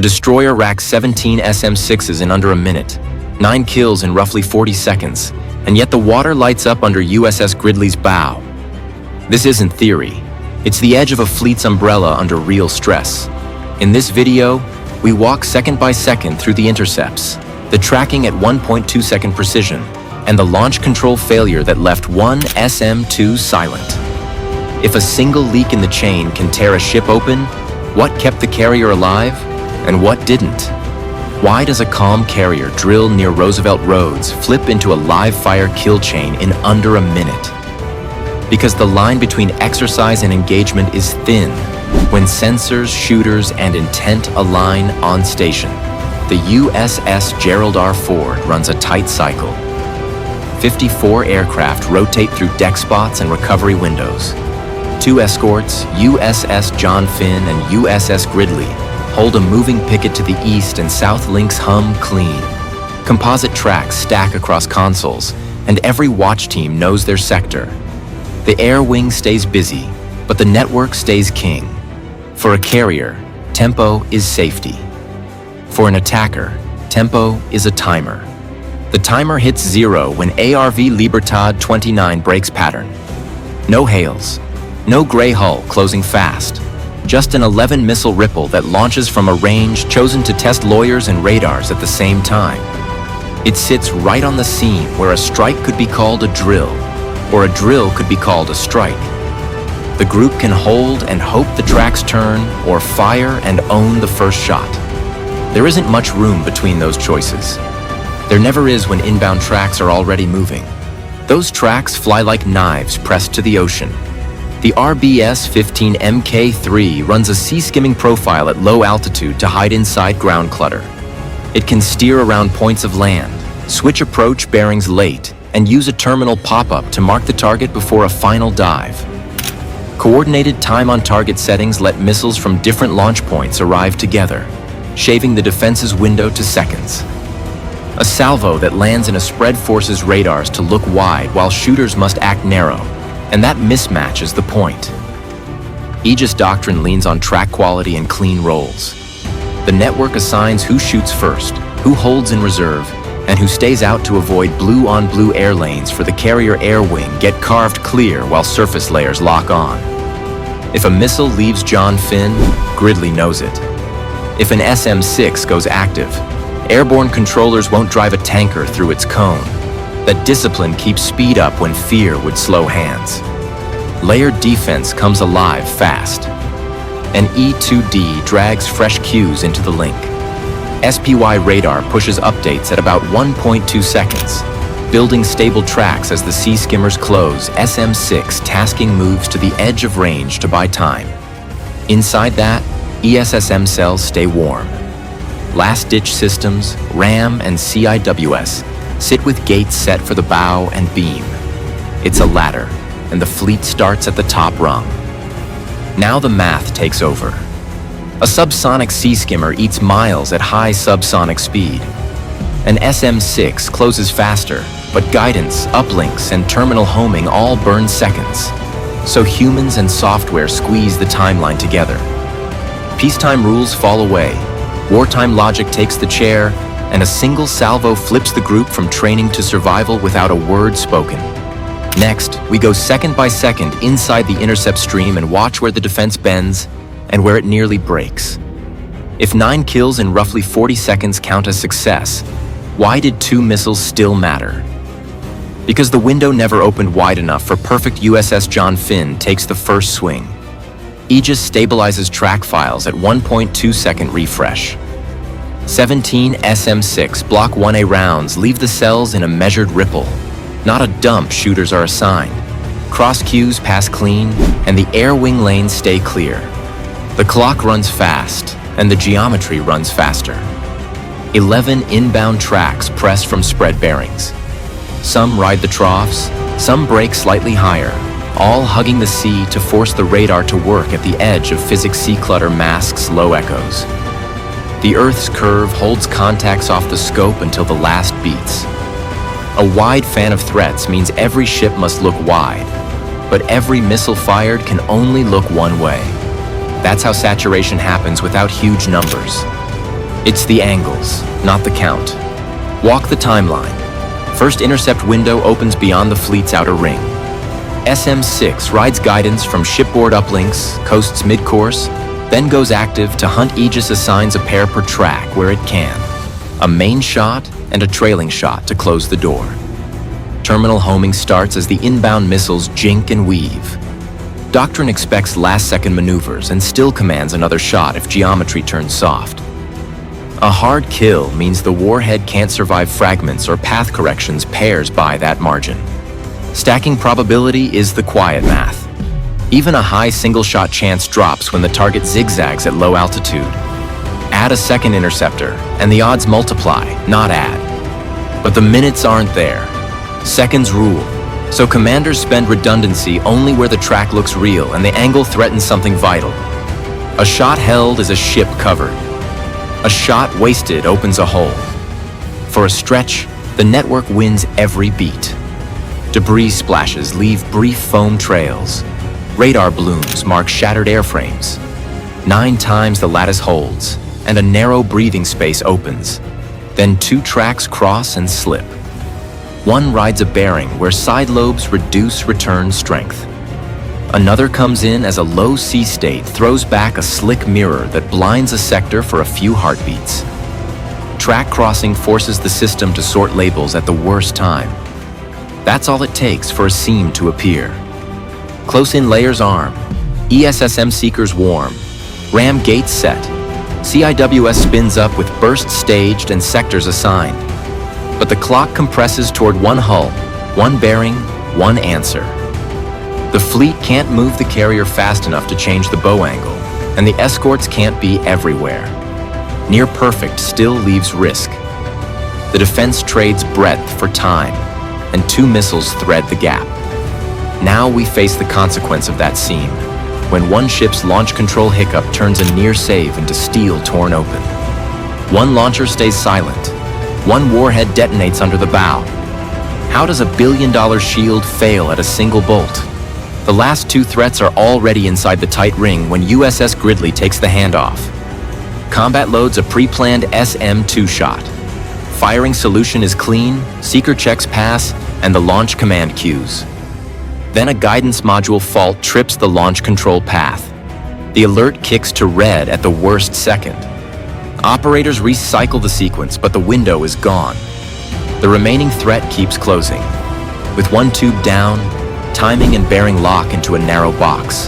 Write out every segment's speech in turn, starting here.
A destroyer racks 17 SM-6s in under a minute, 9 kills in roughly 40 seconds, and yet the water lights up under USS Gridley's bow. This isn't theory. It's the edge of a fleet's umbrella under real stress. In this video, we walk second by second through the intercepts, the tracking at 1.2 second precision, and the launch control failure that left one SM-2 silent. If a single leak in the chain can tear a ship open, what kept the carrier alive, and what didn't? Why does a calm carrier drilled near Roosevelt Roads flip into a live-fire kill chain in under a minute? Because the line between exercise and engagement is thin when sensors, shooters, and intent align on station. The USS Gerald R runs a tight cycle. 54 aircraft rotate through deck spots and recovery windows. 2 escorts, USS John Finn and USS Gridley, hold a moving picket to the east and south links hum clean. Composite tracks stack across consoles, and every watch team knows their sector. The air wing stays busy, but the network stays king. For a carrier, tempo is safety. For an attacker, tempo is a timer. The timer hits 0 when ARV Libertad 29 breaks pattern. No hails, no gray hull closing fast, just an 11-missile ripple that launches from a range chosen to test lawyers and radars at the same time. It sits right on the seam where a strike could be called a drill, or a drill could be called a strike. The group can hold and hope the tracks turn, or fire and own the first shot. There isn't much room between those choices. There never is when inbound tracks are already moving. Those tracks fly like knives pressed to the ocean. The RBS-15 Mk3 runs a sea-skimming profile at low altitude to hide inside ground clutter. It can steer around points of land, switch approach bearings late, and use a terminal pop-up to mark the target before a final dive. Coordinated time-on-target settings let missiles from different launch points arrive together, shaving the defense's window to seconds. A salvo that lands in a spread forces radars to look wide while shooters must act narrow, and that mismatch is the point. Aegis doctrine leans on track quality and clean rolls. The network assigns who shoots first, who holds in reserve, and who stays out to avoid blue-on-blue air lanes for the carrier air wing get carved clear while surface layers lock on. If a missile leaves John Finn, Gridley knows it. If an SM-6 goes active, airborne controllers won't drive a tanker through its cone. That discipline keeps speed up when fear would slow hands. Layered defense comes alive fast. An E-2D drags fresh cues into the link. SPY radar pushes updates at about 1.2 seconds. Building stable tracks as the sea skimmers close, SM-6 tasking moves to the edge of range to buy time. Inside that, ESSM cells stay warm. Last-ditch systems, RAM and CIWS, sit with gates set for the bow and beam. It's a ladder, and the fleet starts at the top rung. Now the math takes over. A subsonic sea skimmer eats miles at high subsonic speed. An SM-6 closes faster, but guidance, uplinks, and terminal homing all burn seconds. So humans and software squeeze the timeline together. Peacetime rules fall away. Wartime logic takes the chair, and a single salvo flips the group from training to survival without a word spoken. Next, we go second by second inside the intercept stream and watch where the defense bends and where it nearly breaks. If 9 kills in roughly 40 seconds count as success, why did 2 missiles still matter? Because the window never opened wide enough for perfect USS John Finn takes the first swing. Aegis stabilizes track files at 1.2 second refresh. 17 SM-6 Block 1A rounds leave the cells in a measured ripple. Not a dump shooters are assigned. Cross queues pass clean, and the air wing lanes stay clear. The clock runs fast, and the geometry runs faster. 11 inbound tracks press from spread bearings. Some ride the troughs, some break slightly higher, all hugging the sea to force the radar to work at the edge of physics sea clutter masks low echoes. The Earth's curve holds contacts off the scope until the last beats. A wide fan of threats means every ship must look wide, but every missile fired can only look one way. That's how saturation happens without huge numbers. It's the angles, not the count. Walk the timeline. First intercept window opens beyond the fleet's outer ring. SM-6 rides guidance from shipboard uplinks, coasts mid-course, then goes active to hunt. Aegis assigns a pair per track where it can. A main shot and a trailing shot to close the door. Terminal homing starts as the inbound missiles jink and weave. Doctrine expects last-second maneuvers and still commands another shot if geometry turns soft. A hard kill means the warhead can't survive fragments or path corrections pairs by that margin. Stacking probability is the quiet math. Even a high single-shot chance drops when the target zigzags at low altitude. Add a second interceptor, and the odds multiply, not add. But the minutes aren't there. Seconds rule, so commanders spend redundancy only where the track looks real and the angle threatens something vital. A shot held is a ship covered. A shot wasted opens a hole. For a stretch, the network wins every beat. Debris splashes leave brief foam trails. Radar blooms mark shattered airframes. 9 times the lattice holds, and a narrow breathing space opens. Then 2 tracks cross and slip. One rides a bearing where side lobes reduce return strength. Another comes in as a low sea state throws back a slick mirror that blinds a sector for a few heartbeats. Track crossing forces the system to sort labels at the worst time. That's all it takes for a seam to appear. Close-in layers arm, ESSM seekers warm, ram gates set, CIWS spins up with bursts staged and sectors assigned. But the clock compresses toward one hull, one bearing, one answer. The fleet can't move the carrier fast enough to change the bow angle, and the escorts can't be everywhere. Near perfect still leaves risk. The defense trades breadth for time, and 2 missiles thread the gap. Now we face the consequence of that seam, when one ship's launch control hiccup turns a near save into steel torn open. One launcher stays silent. One warhead detonates under the bow. How does $1 billion shield fail at a single bolt? The last 2 threats are already inside the tight ring when USS Gridley takes the handoff. Combat loads a pre-planned SM-2 shot. Firing solution is clean, seeker checks pass, and the launch command cues. Then a guidance module fault trips the launch control path. The alert kicks to red at the worst second. Operators recycle the sequence, but the window is gone. The remaining threat keeps closing. With one tube down, timing and bearing lock into a narrow box.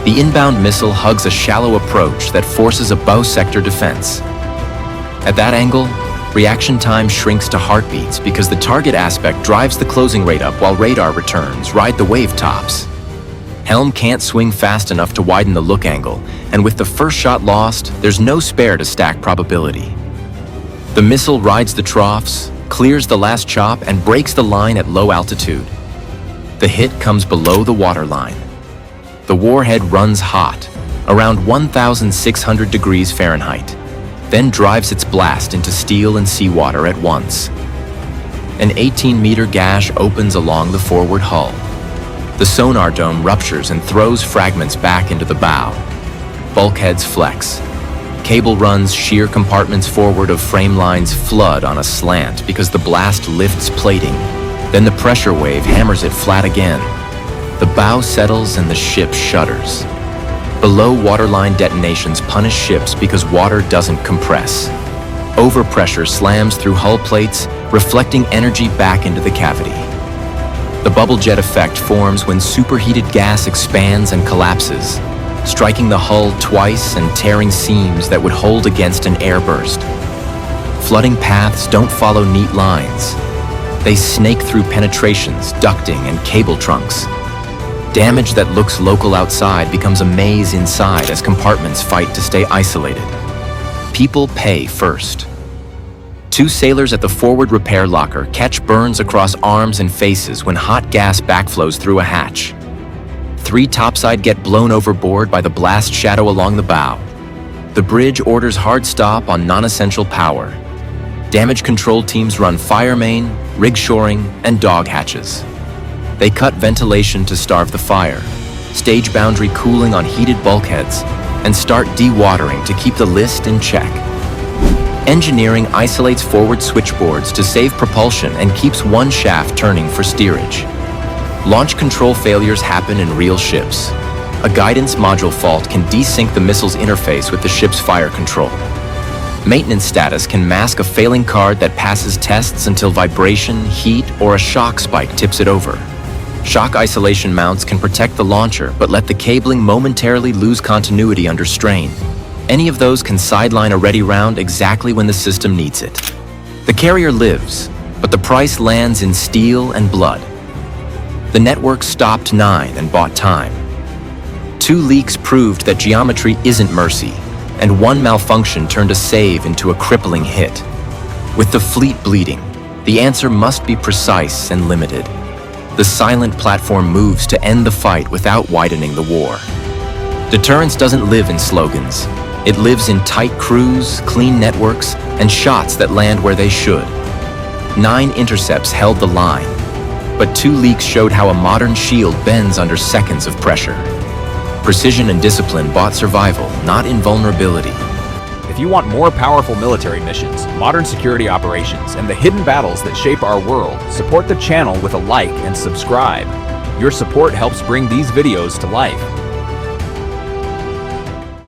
The inbound missile hugs a shallow approach that forces a bow sector defense. At that angle, reaction time shrinks to heartbeats because the target aspect drives the closing rate up while radar returns ride the wave tops. Helm can't swing fast enough to widen the look angle, and with the first shot lost, there's no spare to stack probability. The missile rides the troughs, clears the last chop, and breaks the line at low altitude. The hit comes below the waterline. The warhead runs hot, around 1,600 degrees Fahrenheit, then drives its blast into steel and seawater at once. An 18-meter gash opens along the forward hull. The sonar dome ruptures and throws fragments back into the bow. Bulkheads flex. Cable runs shear compartments forward of frame lines flood on a slant because the blast lifts plating. Then the pressure wave hammers it flat again. The bow settles and the ship shudders. Below-waterline detonations punish ships because water doesn't compress. Overpressure slams through hull plates, reflecting energy back into the cavity. The bubble jet effect forms when superheated gas expands and collapses, striking the hull twice and tearing seams that would hold against an airburst. Flooding paths don't follow neat lines. They snake through penetrations, ducting, and cable trunks. Damage that looks local outside becomes a maze inside as compartments fight to stay isolated. People pay first. 2 sailors at the forward repair locker catch burns across arms and faces when hot gas backflows through a hatch. 3 topside get blown overboard by the blast shadow along the bow. The bridge orders hard stop on non-essential power. Damage control teams run fire main, rig shoring, and dog hatches. They cut ventilation to starve the fire, stage boundary cooling on heated bulkheads, and start dewatering to keep the list in check. Engineering isolates forward switchboards to save propulsion and keeps one shaft turning for steerage. Launch control failures happen in real ships. A guidance module fault can desync the missile's interface with the ship's fire control. Maintenance status can mask a failing card that passes tests until vibration, heat, or a shock spike tips it over. Shock isolation mounts can protect the launcher but let the cabling momentarily lose continuity under strain. Any of those can sideline a ready round exactly when the system needs it. The carrier lives, but the price lands in steel and blood. The network stopped 9 and bought time. 2 leaks proved that geometry isn't mercy, and 1 malfunction turned a save into a crippling hit. With the fleet bleeding, the answer must be precise and limited. The silent platform moves to end the fight without widening the war. Deterrence doesn't live in slogans. It lives in tight crews, clean networks, and shots that land where they should. 9 intercepts held the line, but 2 leaks showed how a modern shield bends under seconds of pressure. Precision and discipline bought survival, not invulnerability. If you want more powerful military missions, modern security operations, and the hidden battles that shape our world, support the channel with a like and subscribe. Your support helps bring these videos to life.